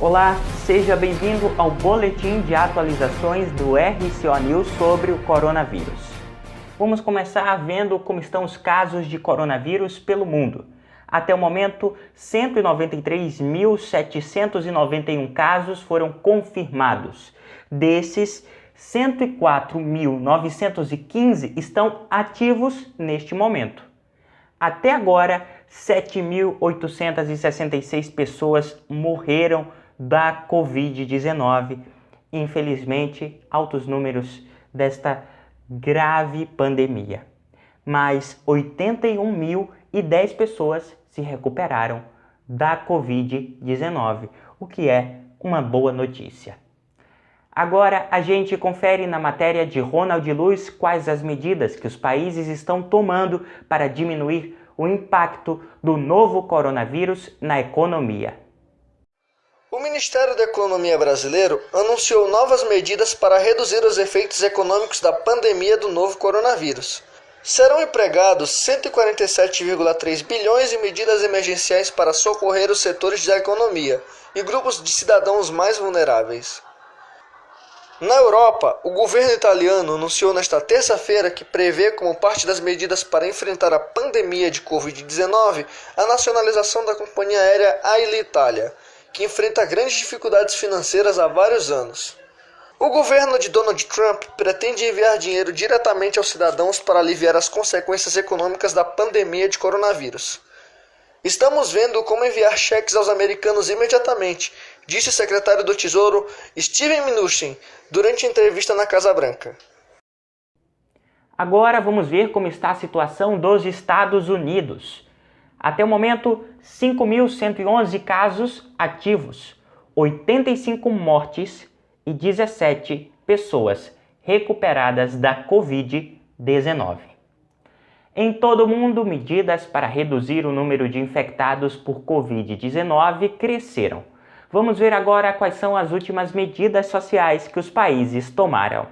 Olá, seja bem-vindo ao boletim de atualizações do RCO News sobre o coronavírus. Vamos começar vendo como estão os casos de coronavírus pelo mundo. Até o momento, 193.791 casos foram confirmados. Desses, 104.915 estão ativos neste momento. Até agora, 7.866 pessoas morreram da Covid-19. Infelizmente, altos números desta grave pandemia. Mas 81.010 pessoas se recuperaram da Covid-19, o que é uma boa notícia. Agora a gente confere na matéria de Ronald Luz quais as medidas que os países estão tomando para diminuir o impacto do novo coronavírus na economia. O Ministério da Economia brasileiro anunciou novas medidas para reduzir os efeitos econômicos da pandemia do novo coronavírus. Serão empregados 147,3 bilhões em medidas emergenciais para socorrer os setores da economia e grupos de cidadãos mais vulneráveis. Na Europa, o governo italiano anunciou nesta terça-feira que prevê como parte das medidas para enfrentar a pandemia de Covid-19 a nacionalização da companhia aérea Alitalia, que enfrenta grandes dificuldades financeiras há vários anos. O governo de Donald Trump pretende enviar dinheiro diretamente aos cidadãos para aliviar as consequências econômicas da pandemia de coronavírus. Estamos vendo como enviar cheques aos americanos imediatamente, disse o secretário do Tesouro Steven Mnuchin durante a entrevista na Casa Branca. Agora vamos ver como está a situação dos Estados Unidos. Até o momento, 5.111 casos ativos, 85 mortes e 17 pessoas recuperadas da Covid-19. Em todo o mundo, medidas para reduzir o número de infectados por Covid-19 cresceram. Vamos ver agora quais são as últimas medidas sociais que os países tomaram.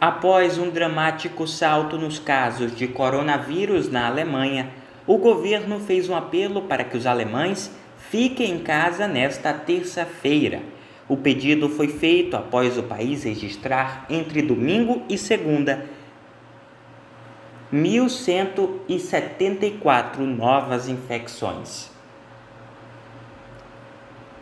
Após um dramático salto nos casos de coronavírus na Alemanha, o governo fez um apelo para que os alemães fiquem em casa nesta terça-feira. O pedido foi feito após o país registrar entre domingo e segunda 1.174 novas infecções.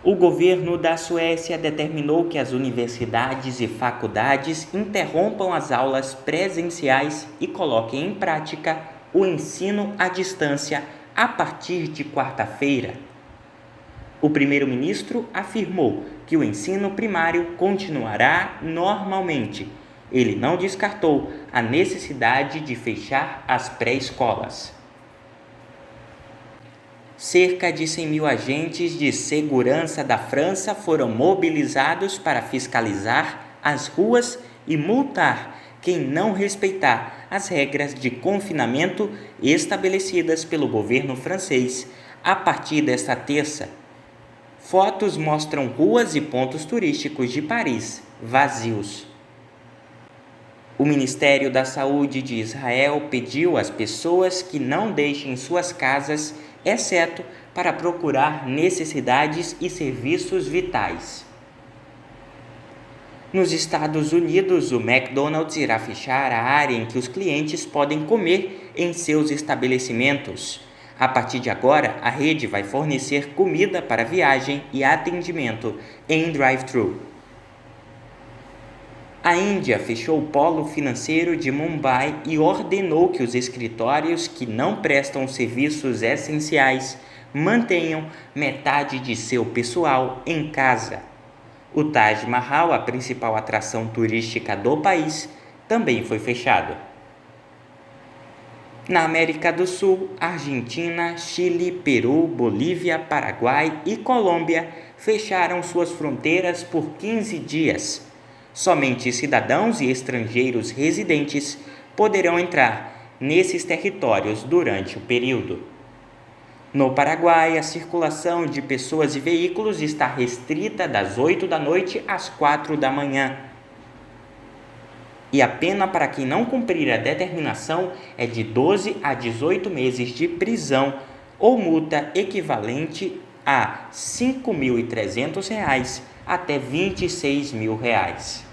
O governo da Suécia determinou que as universidades e faculdades interrompam as aulas presenciais e coloquem em prática o ensino à distância a partir de quarta-feira. O primeiro-ministro afirmou que o ensino primário continuará normalmente. Ele não descartou a necessidade de fechar as pré-escolas. Cerca de 100.000 agentes de segurança da França foram mobilizados para fiscalizar as ruas e multar quem não respeitar as regras de confinamento estabelecidas pelo governo francês a partir desta terça. Fotos mostram ruas e pontos turísticos de Paris vazios. O Ministério da Saúde de Israel pediu às pessoas que não deixem suas casas, exceto para procurar necessidades e serviços vitais. Nos Estados Unidos, o McDonald's irá fechar a área em que os clientes podem comer em seus estabelecimentos. A partir de agora, a rede vai fornecer comida para viagem e atendimento em drive-thru. A Índia fechou o polo financeiro de Mumbai e ordenou que os escritórios que não prestam serviços essenciais mantenham metade de seu pessoal em casa. O Taj Mahal, a principal atração turística do país, também foi fechado. Na América do Sul, Argentina, Chile, Peru, Bolívia, Paraguai e Colômbia fecharam suas fronteiras por 15 dias. Somente cidadãos e estrangeiros residentes poderão entrar nesses territórios durante o período. No Paraguai, a circulação de pessoas e veículos está restrita das 8 da noite às 4 da manhã. E a pena para quem não cumprir a determinação é de 12 a 18 meses de prisão ou multa equivalente a R$ 5.300 até R$ 26.000.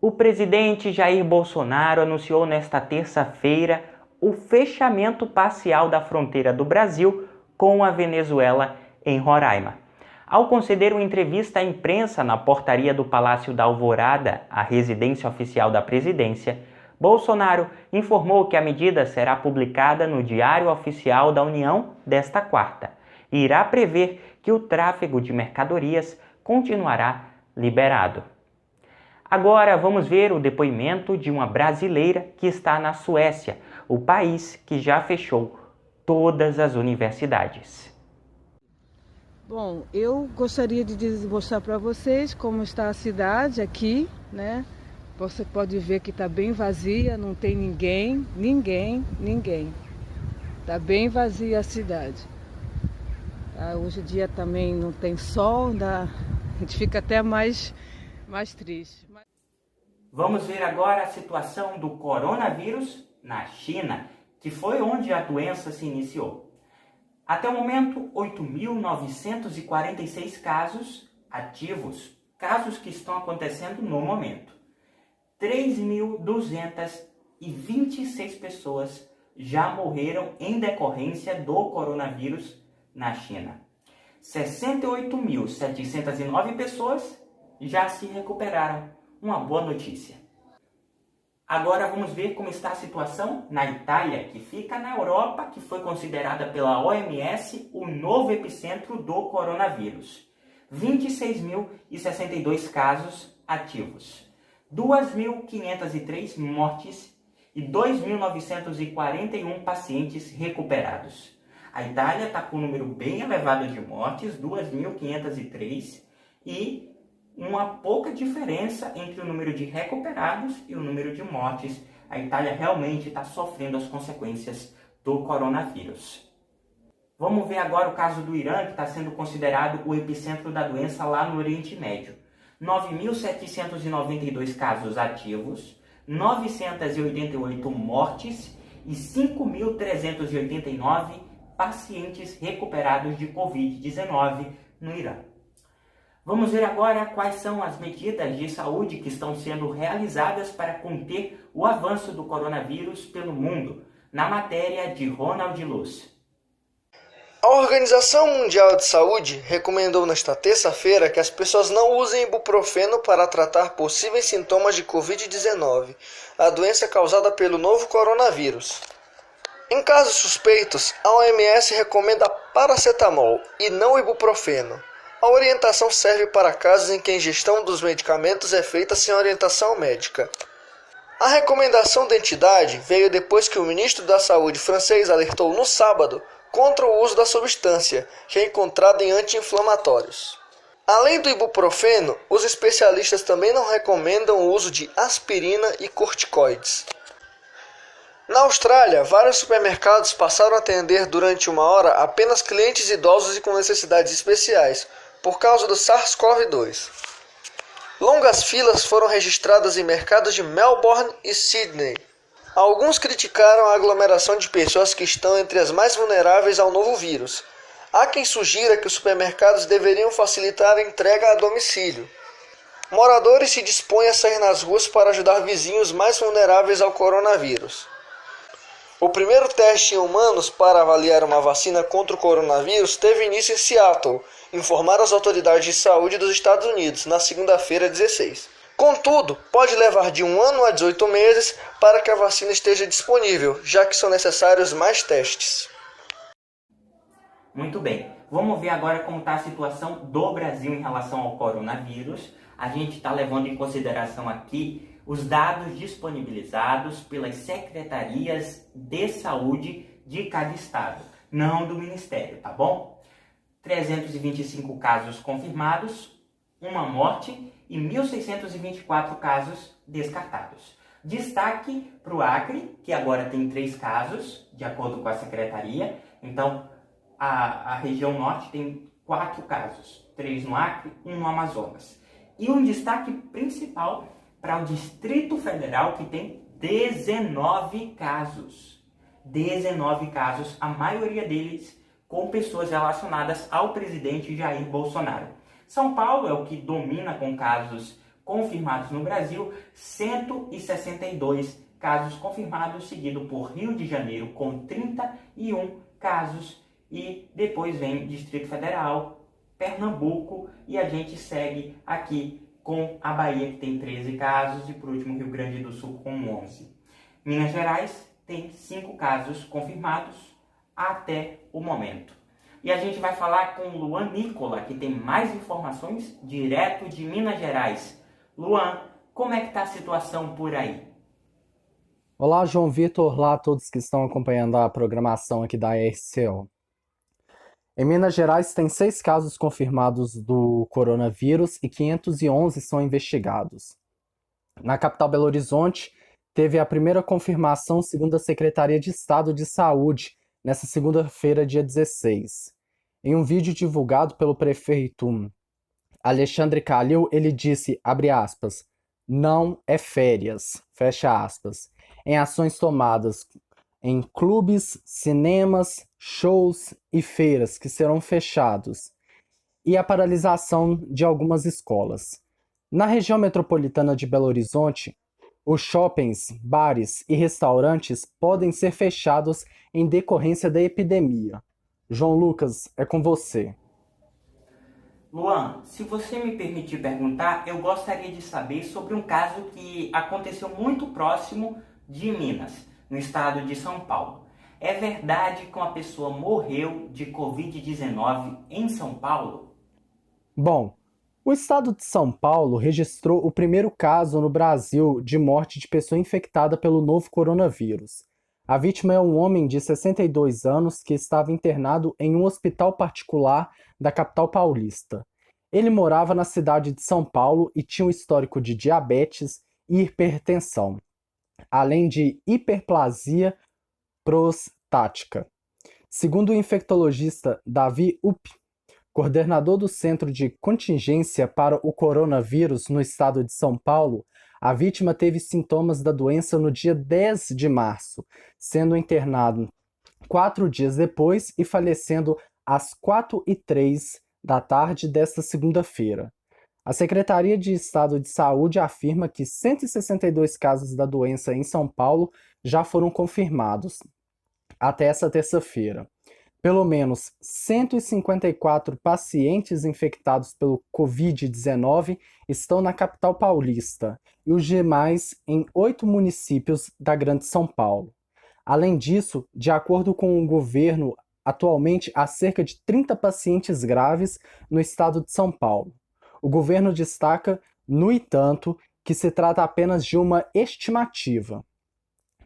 O presidente Jair Bolsonaro anunciou nesta terça-feira o fechamento parcial da fronteira do Brasil com a Venezuela em Roraima. Ao conceder uma entrevista à imprensa na portaria do Palácio da Alvorada, a residência oficial da presidência, Bolsonaro informou que a medida será publicada no Diário Oficial da União desta quarta e irá prever que o tráfego de mercadorias continuará liberado. Agora vamos ver o depoimento de uma brasileira que está na Suécia, o país que já fechou todas as universidades. Bom, eu gostaria de mostrar para vocês como está a cidade aqui, né? Você pode ver que está bem vazia, não tem ninguém. Está bem vazia a cidade. Hoje em dia também não tem sol, a gente fica até mais triste. Vamos ver agora a situação do coronavírus na China, que foi onde a doença se iniciou. Até o momento, 8.946 casos ativos, casos que estão acontecendo no momento. 3.226 pessoas já morreram em decorrência do coronavírus na China. 68.709 pessoas já se recuperaram. Uma boa notícia. Agora vamos ver como está a situação na Itália, que fica na Europa, que foi considerada pela OMS o novo epicentro do coronavírus. 26.062 casos ativos, 2.503 mortes e 2.941 pacientes recuperados. A Itália está com um número bem elevado de mortes, 2.503, e uma pouca diferença entre o número de recuperados e o número de mortes. A Itália realmente está sofrendo as consequências do coronavírus. Vamos ver agora o caso do Irã, que está sendo considerado o epicentro da doença lá no Oriente Médio. 9.792 casos ativos, 988 mortes e 5.389 pacientes recuperados de Covid-19 no Irã. Vamos ver agora quais são as medidas de saúde que estão sendo realizadas para conter o avanço do coronavírus pelo mundo, na matéria de Ronald Luz. A Organização Mundial de Saúde recomendou nesta terça-feira que as pessoas não usem ibuprofeno para tratar possíveis sintomas de Covid-19, a doença causada pelo novo coronavírus. Em casos suspeitos, a OMS recomenda paracetamol e não ibuprofeno. A orientação serve para casos em que a ingestão dos medicamentos é feita sem orientação médica. A recomendação da entidade veio depois que o ministro da Saúde francês alertou no sábado contra o uso da substância, que é encontrada em anti-inflamatórios. Além do ibuprofeno, os especialistas também não recomendam o uso de aspirina e corticoides. Na Austrália, vários supermercados passaram a atender durante 1 hora apenas clientes idosos e com necessidades especiais, por causa do SARS-CoV-2. Longas filas foram registradas em mercados de Melbourne e Sydney. Alguns criticaram a aglomeração de pessoas que estão entre as mais vulneráveis ao novo vírus. Há quem sugira que os supermercados deveriam facilitar a entrega a domicílio. Moradores se dispõem a sair nas ruas para ajudar vizinhos mais vulneráveis ao coronavírus. O primeiro teste em humanos para avaliar uma vacina contra o coronavírus teve início em Seattle, informaram as autoridades de saúde dos Estados Unidos na segunda-feira 16. Contudo, pode levar de 1 ano a 18 meses para que a vacina esteja disponível, já que são necessários mais testes. Muito bem, vamos ver agora como está a situação do Brasil em relação ao coronavírus. A gente está levando em consideração aqui os dados disponibilizados pelas secretarias de saúde de cada estado, não do Ministério, tá bom? 325 casos confirmados, 1 morte e 1.624 casos descartados. Destaque para o Acre, que agora tem 3 casos, de acordo com a secretaria. Então, a região norte tem 4 casos, 3 no Acre, 1 no Amazonas. E um destaque principal para o Distrito Federal, que tem 19 casos. 19 casos, a maioria deles com pessoas relacionadas ao presidente Jair Bolsonaro. São Paulo é o que domina com casos confirmados no Brasil, 162 casos confirmados, seguido por Rio de Janeiro com 31 casos e depois vem Distrito Federal, Pernambuco e a gente segue aqui com a Bahia que tem 13 casos e por último Rio Grande do Sul com 11. Minas Gerais tem 5 casos confirmados até o momento. E a gente vai falar com o Luan Nicola, que tem mais informações direto de Minas Gerais. Luan, como é que está a situação por aí? Olá, João Vitor. Olá a todos que estão acompanhando a programação aqui da RCO. Em Minas Gerais, tem 6 casos confirmados do coronavírus e 511 são investigados. Na capital Belo Horizonte, teve a primeira confirmação segundo a Secretaria de Estado de Saúde, nesta segunda-feira, dia 16. Em um vídeo divulgado pelo prefeito Alexandre Calil, ele disse, abre aspas, não é férias, fecha aspas, em ações tomadas em clubes, cinemas, shows e feiras que serão fechados, e a paralisação de algumas escolas. Na região metropolitana de Belo Horizonte, os shoppings, bares e restaurantes podem ser fechados em decorrência da epidemia. João Lucas, é com você. Luan, se você me permitir perguntar, eu gostaria de saber sobre um caso que aconteceu muito próximo de Minas, no estado de São Paulo. É verdade que uma pessoa morreu de Covid-19 em São Paulo? Bom, o estado de São Paulo registrou o primeiro caso no Brasil de morte de pessoa infectada pelo novo coronavírus. A vítima é um homem de 62 anos que estava internado em um hospital particular da capital paulista. Ele morava na cidade de São Paulo e tinha um histórico de diabetes e hipertensão, além de hiperplasia prostática. Segundo o infectologista Davi Upp, coordenador do Centro de Contingência para o Coronavírus no estado de São Paulo, a vítima teve sintomas da doença no dia 10 de março, sendo internado 4 dias depois e falecendo às 4h03 da tarde desta segunda-feira. A Secretaria de Estado de Saúde afirma que 162 casos da doença em São Paulo já foram confirmados até essa terça-feira. Pelo menos 154 pacientes infectados pelo Covid-19 estão na capital paulista e os demais em 8 municípios da Grande São Paulo. Além disso, de acordo com o governo, atualmente há cerca de 30 pacientes graves no estado de São Paulo. O governo destaca, no entanto, que se trata apenas de uma estimativa.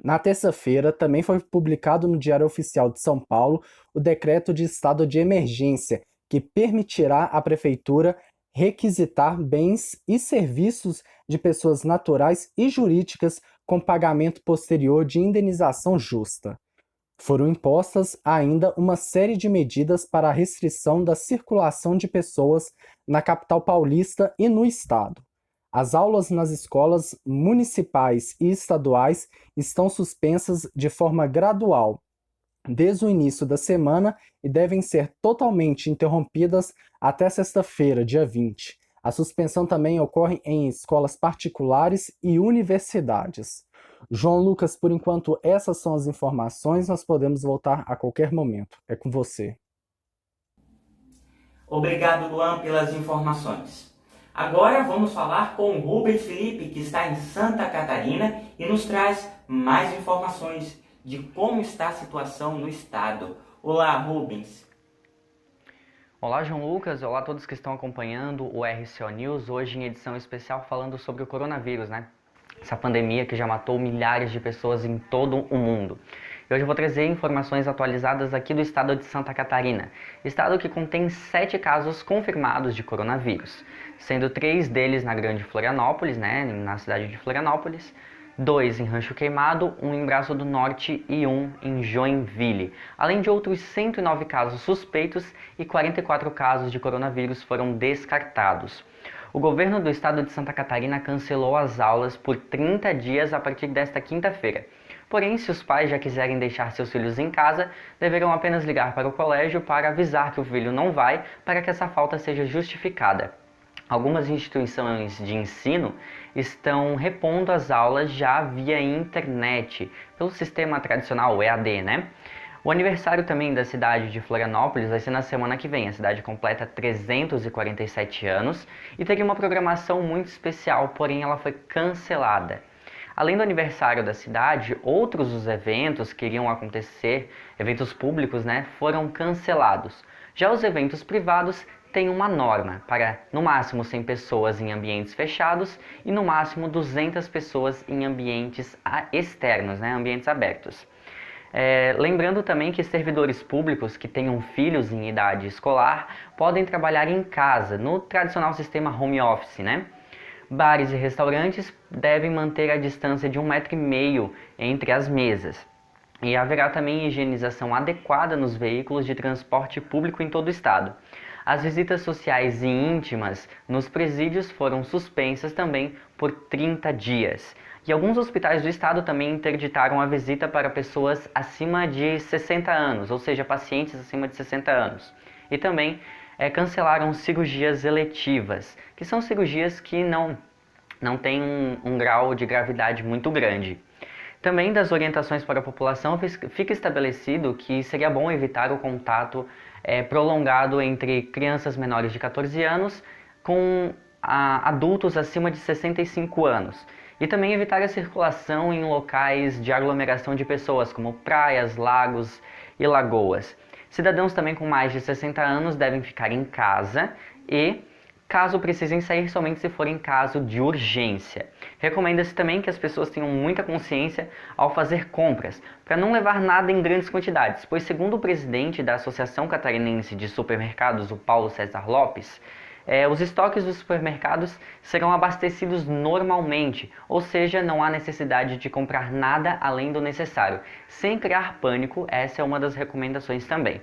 Na terça-feira, também foi publicado no Diário Oficial de São Paulo o decreto de estado de emergência, que permitirá à Prefeitura requisitar bens e serviços de pessoas naturais e jurídicas com pagamento posterior de indenização justa. Foram impostas ainda uma série de medidas para a restrição da circulação de pessoas na capital paulista e no estado. As aulas nas escolas municipais e estaduais estão suspensas de forma gradual desde o início da semana e devem ser totalmente interrompidas até sexta-feira, dia 20. A suspensão também ocorre em escolas particulares e universidades. João Lucas, por enquanto essas são as informações, nós podemos voltar a qualquer momento. É com você. Obrigado, Luan, pelas informações. Agora vamos falar com o Rubens Felipe, que está em Santa Catarina e nos traz mais informações de como está a situação no estado. Olá, Rubens. Olá, João Lucas. Olá a todos que estão acompanhando o RCO News, hoje em edição especial falando sobre o coronavírus, né? Essa pandemia que já matou milhares de pessoas em todo o mundo. E hoje eu vou trazer informações atualizadas aqui do estado de Santa Catarina, estado que contém 7 casos confirmados de coronavírus, sendo 3 deles na Grande Florianópolis, né, na cidade de Florianópolis, 2 em Rancho Queimado, 1 em Braço do Norte e 1 em Joinville, além de outros 109 casos suspeitos e 44 casos de coronavírus foram descartados. O governo do estado de Santa Catarina cancelou as aulas por 30 dias a partir desta quinta-feira, Porém, se os pais já quiserem deixar seus filhos em casa, deverão apenas ligar para o colégio para avisar que o filho não vai, para que essa falta seja justificada. Algumas instituições de ensino estão repondo as aulas já via internet, pelo sistema tradicional EAD, né? O aniversário também da cidade de Florianópolis vai ser na semana que vem. A cidade completa 347 anos e teria uma programação muito especial, porém ela foi cancelada. Além do aniversário da cidade, outros dos eventos que iriam acontecer, eventos públicos, né, foram cancelados. Já os eventos privados têm uma norma para no máximo 100 pessoas em ambientes fechados e no máximo 200 pessoas em ambientes externos, né, ambientes abertos. Lembrando também que servidores públicos que tenham filhos em idade escolar podem trabalhar em casa, no tradicional sistema home office, né? Bares e restaurantes devem manter a distância de 1,5 m entre as mesas. E haverá também higienização adequada nos veículos de transporte público em todo o estado. As visitas sociais e íntimas nos presídios foram suspensas também por 30 dias. E alguns hospitais do estado também interditaram a visita para pessoas acima de 60 anos, ou seja, pacientes acima de 60 anos. E também cancelaram cirurgias eletivas, que são cirurgias que não têm um grau de gravidade muito grande. Também das orientações para a população fica estabelecido que seria bom evitar o contato prolongado entre crianças menores de 14 anos com adultos acima de 65 anos. E também evitar a circulação em locais de aglomeração de pessoas, como praias, lagos e lagoas. Cidadãos também com mais de 60 anos devem ficar em casa e, caso precisem sair, somente se for em caso de urgência. Recomenda-se também que as pessoas tenham muita consciência ao fazer compras, para não levar nada em grandes quantidades, pois segundo o presidente da Associação Catarinense de Supermercados, o Paulo César Lopes, os estoques dos supermercados serão abastecidos normalmente, ou seja, não há necessidade de comprar nada além do necessário. Sem criar pânico, essa é uma das recomendações também.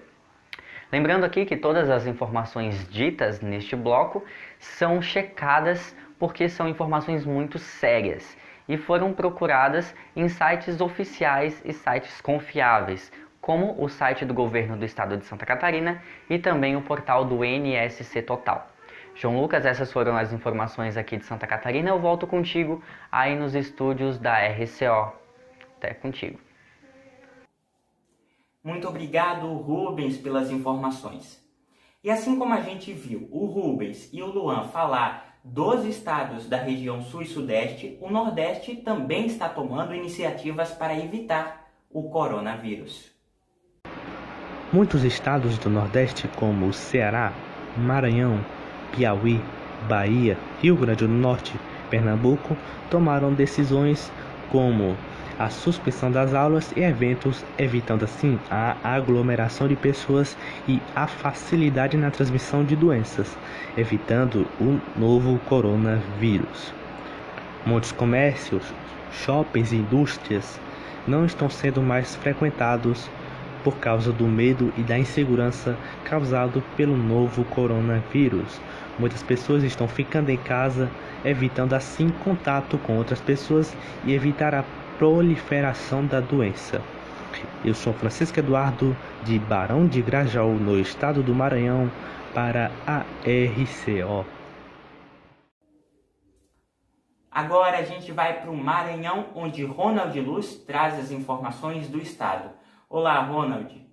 Lembrando aqui que todas as informações ditas neste bloco são checadas porque são informações muito sérias e foram procuradas em sites oficiais e sites confiáveis, como o site do governo do estado de Santa Catarina e também o portal do NSC Total. João Lucas, essas foram as informações aqui de Santa Catarina. Eu volto contigo aí nos estúdios da RCO. Até contigo. Muito obrigado, Rubens, pelas informações. E assim como a gente viu o Rubens e o Luan falar dos estados da região sul e sudeste, o Nordeste também está tomando iniciativas para evitar o coronavírus. Muitos estados do Nordeste, como o Ceará, Maranhão, Piauí, Bahia, Rio Grande do Norte, Pernambuco, tomaram decisões como a suspensão das aulas e eventos, evitando assim a aglomeração de pessoas e a facilidade na transmissão de doenças, evitando o novo coronavírus. Muitos comércios, shoppings e indústrias não estão sendo mais frequentados por causa do medo e da insegurança causado pelo novo coronavírus. Muitas pessoas estão ficando em casa, evitando assim contato com outras pessoas e evitar a proliferação da doença. Eu sou Francisco Eduardo, de Barão de Grajaú, no estado do Maranhão, para a RCO. Agora a gente vai para o Maranhão, onde Ronald Luz traz as informações do estado. Olá, Ronald.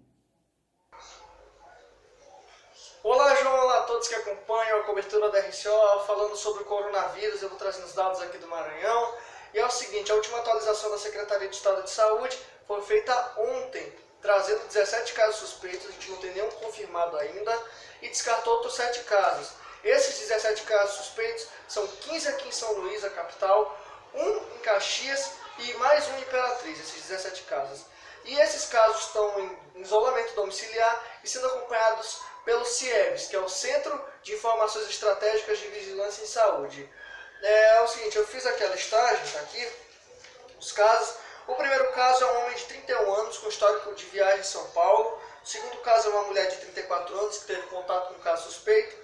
Olá, João. Olá a todos que acompanham a cobertura da RCO, falando sobre o coronavírus. Eu vou trazendo os dados aqui do Maranhão. E é o seguinte, a última atualização da Secretaria de Estado de Saúde foi feita ontem, trazendo 17 casos suspeitos, a gente não tem nenhum confirmado ainda, e descartou outros 7 casos. Esses 17 casos suspeitos são 15 aqui em São Luís, a capital, 1 em Caxias e mais 1 em Imperatriz, esses 17 casos. E esses casos estão em isolamento domiciliar e sendo acompanhados pelo CIEVS, que é o Centro de Informações Estratégicas de Vigilância em Saúde. É o seguinte, eu fiz aqui a listagem, tá aqui, os casos. O primeiro caso é um homem de 31 anos com histórico de viagem em São Paulo. O segundo caso é uma mulher de 34 anos que teve contato com um caso suspeito.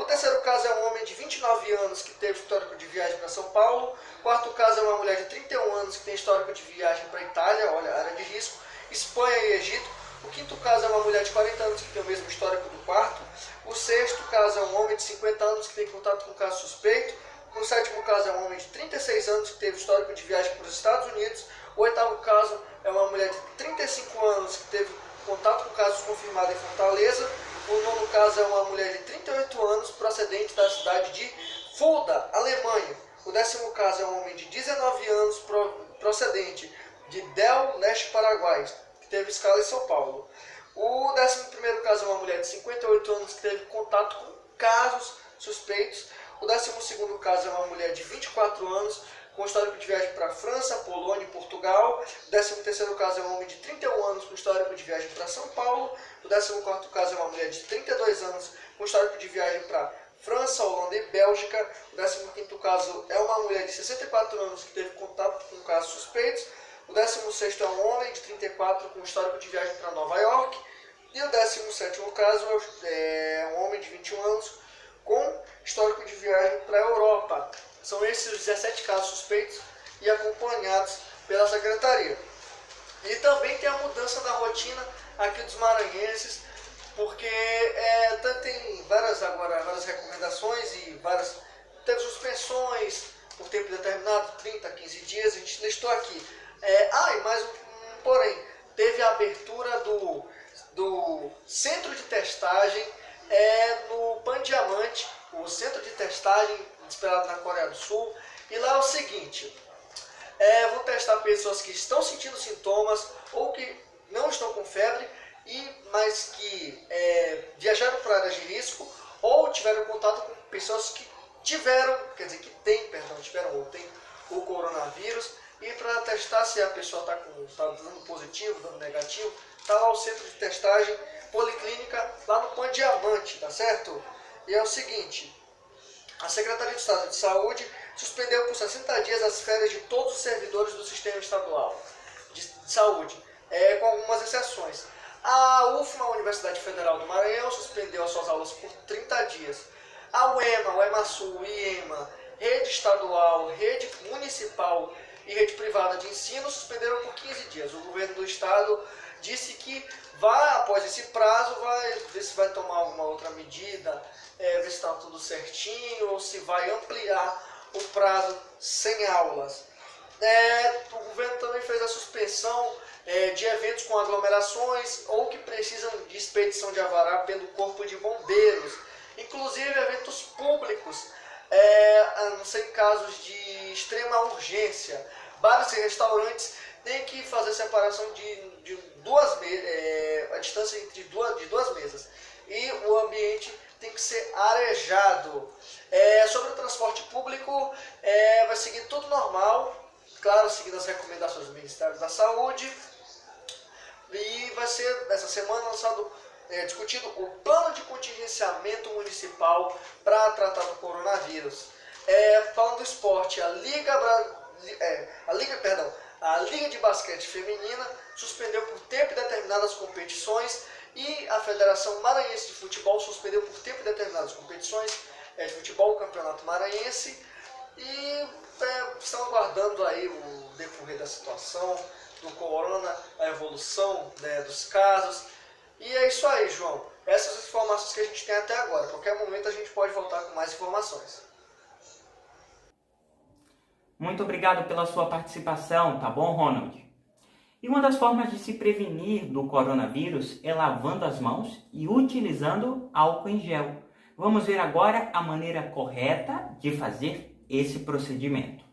O terceiro caso é um homem de 29 anos que teve histórico de viagem para São Paulo. O quarto caso é uma mulher de 31 anos que tem histórico de viagem para Itália, olha, área de risco, Espanha e Egito. O quinto caso é uma mulher de 40 anos que tem o mesmo histórico do quarto. O sexto caso é um homem de 50 anos que tem contato com caso suspeito. O sétimo caso é um homem de 36 anos que teve histórico de viagem para os Estados Unidos. O oitavo caso é uma mulher de 35 anos que teve contato com casos confirmados em Fortaleza. O nono caso é uma mulher de 38 anos procedente da cidade de Fulda, Alemanha. O décimo caso é um homem de 19 anos procedente de Del Leste, Paraguai, que teve escala em São Paulo. O 11º caso é uma mulher de 58 anos que teve contato com casos suspeitos. O 12º caso é uma mulher de 24 anos com histórico de viagem para França, Polônia e Portugal. O 13º caso é um homem de 31 anos com histórico de viagem para São Paulo. O 14º caso é uma mulher de 32 anos com histórico de viagem para França, Holanda e Bélgica. O 15º caso é uma mulher de 64 anos que teve contato com casos suspeitos. O 16º é um homem de 34 com histórico de viagem para Nova York. E o 17º caso é um homem de 21 anos com histórico de viagem para a Europa. São esses os 17 casos suspeitos e acompanhados pela Secretaria. E também tem a mudança da rotina aqui dos maranhenses, porque tem várias recomendações e teve suspensões por tempo determinado, 30, 15 dias, a gente listou aqui. E mais um porém, teve a abertura do centro de testagem no Pan Diamante, o centro de testagem esperado na Coreia do Sul. E lá é o seguinte, vão testar pessoas que estão sentindo sintomas ou que não estão com febre, mas que viajaram para áreas de risco ou tiveram contato com pessoas que tiveram o coronavírus. E para testar se a pessoa está dando positivo, dando negativo, está lá o centro de testagem policlínica, lá no Pan Diamante, tá certo? E é o seguinte, a Secretaria de Estado de Saúde suspendeu por 60 dias as férias de todos os servidores do Sistema Estadual de Saúde, com algumas exceções. A UFMA, a Universidade Federal do Maranhão, suspendeu as suas aulas por 30 dias. A UEMA, o EMASUL, o IEMA, rede estadual, rede municipal e rede privada de ensino suspenderam por 15 dias. O governo do estado disse que após esse prazo, vai ver se vai tomar alguma outra medida, ver se está tudo certinho, ou se vai ampliar o prazo sem aulas. O governo também fez a suspensão de eventos com aglomerações ou que precisam de expedição de alvará pelo Corpo de Bombeiros, inclusive eventos públicos, a não ser em casos de extrema urgência. Bares e restaurantes têm que fazer separação de a distância de duas mesas, e o ambiente tem que ser arejado. Sobre o transporte público, vai seguir tudo normal, claro, seguindo as recomendações do Ministério da Saúde, e vai ser essa semana discutido o plano de contingenciamento municipal para tratar do coronavírus. Falando do esporte, a Liga de Basquete Feminina suspendeu por tempo indeterminado as competições, e a Federação Maranhense de Futebol suspendeu por tempo indeterminado as competições de futebol, o Campeonato Maranhense, e estão aguardando aí o decorrer da situação do corona, a evolução dos casos. E é isso aí, João. Essas são as informações que a gente tem até agora. A qualquer momento a gente pode voltar com mais informações. Muito obrigado pela sua participação, tá bom, Ronald? E uma das formas de se prevenir do coronavírus é lavando as mãos e utilizando álcool em gel. Vamos ver agora a maneira correta de fazer esse procedimento.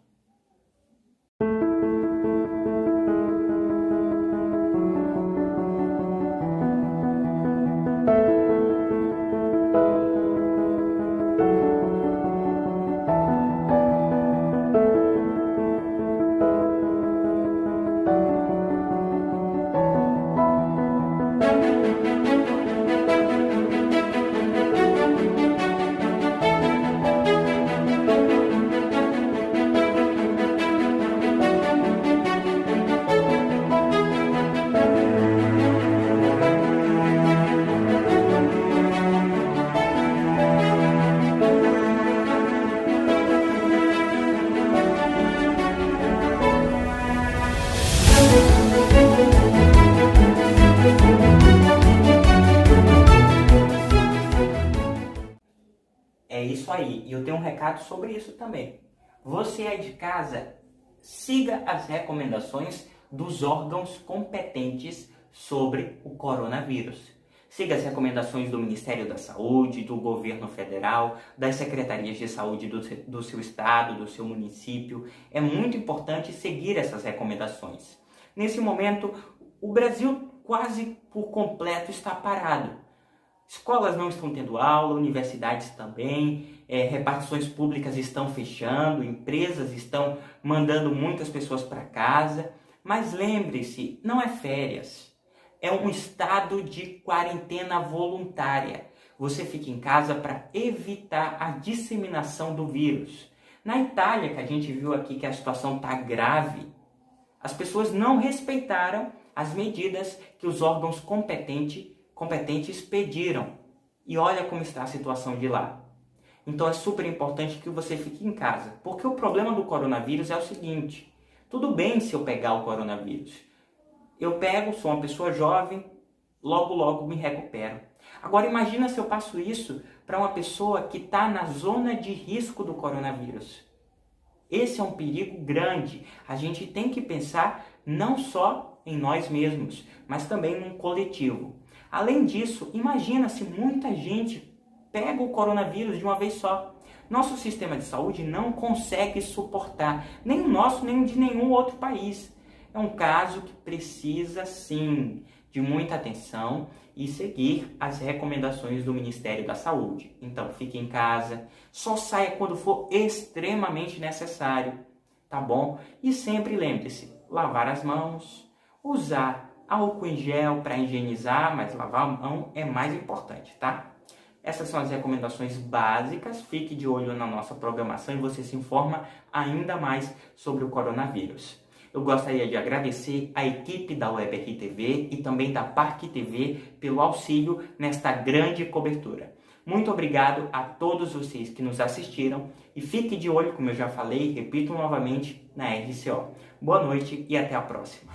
É isso aí. E eu tenho um recado sobre isso também. Você aí de casa, siga as recomendações dos órgãos competentes sobre o coronavírus. Siga as recomendações do Ministério da Saúde, do governo federal, das secretarias de saúde do seu estado, do seu município. É muito importante seguir essas recomendações. Nesse momento, o Brasil quase por completo está parado. Escolas não estão tendo aula, universidades também, repartições públicas estão fechando, empresas estão mandando muitas pessoas para casa. Mas lembre-se, não é férias. É um estado de quarentena voluntária. Você fica em casa para evitar a disseminação do vírus. Na Itália, que a gente viu aqui que a situação está grave, as pessoas não respeitaram as medidas que os órgãos competentes pediram. E olha como está a situação de lá. Então é super importante que você fique em casa. Porque o problema do coronavírus é o seguinte: tudo bem se eu pegar o coronavírus. Eu pego, sou uma pessoa jovem, logo me recupero. Agora imagina se eu passo isso para uma pessoa que está na zona de risco do coronavírus. Esse é um perigo grande. A gente tem que pensar não só em nós mesmos, mas também num coletivo. Além disso, imagina se muita gente pega o coronavírus de uma vez só. Nosso sistema de saúde não consegue suportar, nem o nosso, nem o de nenhum outro país. É um caso que precisa, sim, de muita atenção e seguir as recomendações do Ministério da Saúde. Então, fique em casa, só saia quando for extremamente necessário, tá bom? E sempre lembre-se, lavar as mãos, usar álcool em gel para higienizar, mas lavar a mão é mais importante, tá? Essas são as recomendações básicas. Fique de olho na nossa programação e você se informa ainda mais sobre o coronavírus. Eu gostaria de agradecer a equipe da UEBR TV e também da Parque TV pelo auxílio nesta grande cobertura. Muito obrigado a todos vocês que nos assistiram e fique de olho, como eu já falei e repito novamente, na RCO. Boa noite e até a próxima.